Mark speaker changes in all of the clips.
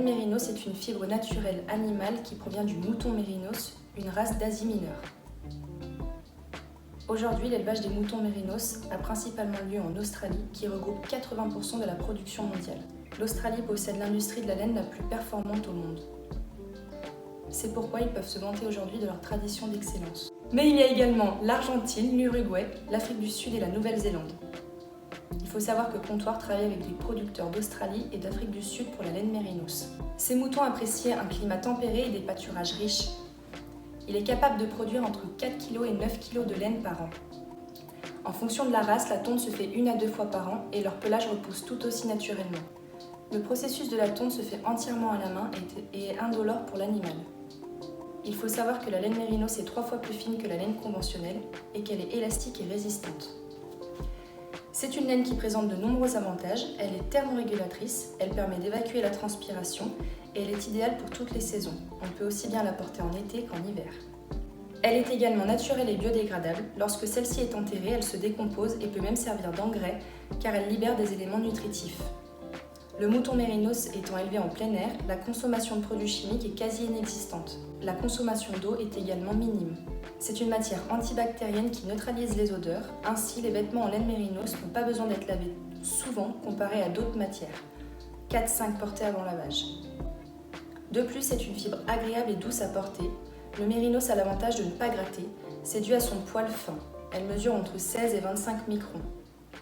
Speaker 1: mérinos est une fibre naturelle animale qui provient du mouton mérinos, une race d'Asie mineure. Aujourd'hui, l'élevage des moutons mérinos a principalement lieu en Australie, qui regroupe 80% de la production mondiale. L'Australie possède l'industrie de la laine la plus performante au monde. C'est pourquoi ils peuvent se vanter aujourd'hui de leur tradition d'excellence. Mais il y a également l'Argentine, l'Uruguay, l'Afrique du Sud et la Nouvelle-Zélande. Il faut savoir que Comptoir travaille avec des producteurs d'Australie et d'Afrique du Sud pour la laine mérinos. Ces moutons apprécient un climat tempéré et des pâturages riches. Il est capable de produire entre 4 kg et 9 kg de laine par an. En fonction de la race, la tonte se fait 1 à 2 fois par an et leur pelage repousse tout aussi naturellement. Le processus de la tonte se fait entièrement à la main et est indolore pour l'animal. Il faut savoir que la laine mérinos est 3 fois plus fine que la laine conventionnelle et qu'elle est élastique et résistante. C'est une laine qui présente de nombreux avantages. Elle est thermorégulatrice, elle permet d'évacuer la transpiration et elle est idéale pour toutes les saisons. On peut aussi bien la porter en été qu'en hiver. Elle est également naturelle et biodégradable. Lorsque celle-ci est enterrée, elle se décompose et peut même servir d'engrais car elle libère des éléments nutritifs. Le mouton mérinos étant élevé en plein air, la consommation de produits chimiques est quasi inexistante. La consommation d'eau est également minime. C'est une matière antibactérienne qui neutralise les odeurs. Ainsi, les vêtements en laine mérinos n'ont pas besoin d'être lavés souvent comparé à d'autres matières. 4-5 portées avant lavage. De plus, c'est une fibre agréable et douce à porter. Le mérinos a l'avantage de ne pas gratter. C'est dû à son poil fin. Elle mesure entre 16 et 25 microns.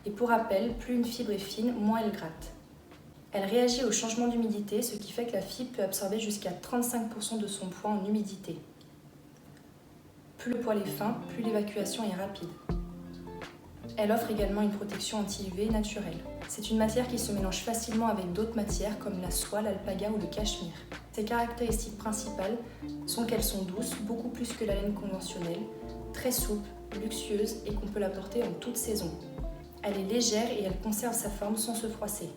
Speaker 1: Et pour rappel, plus une fibre est fine, moins elle gratte. Elle réagit au changement d'humidité, ce qui fait que la fibre peut absorber jusqu'à 35% de son poids en humidité. Plus le poil est fin, plus l'évacuation est rapide. Elle offre également une protection anti-UV naturelle. C'est une matière qui se mélange facilement avec d'autres matières comme la soie, l'alpaga ou le cachemire. Ses caractéristiques principales sont qu'elles sont douces, beaucoup plus que la laine conventionnelle, très souple, luxueuse et qu'on peut la porter en toute saison. Elle est légère et elle conserve sa forme sans se froisser.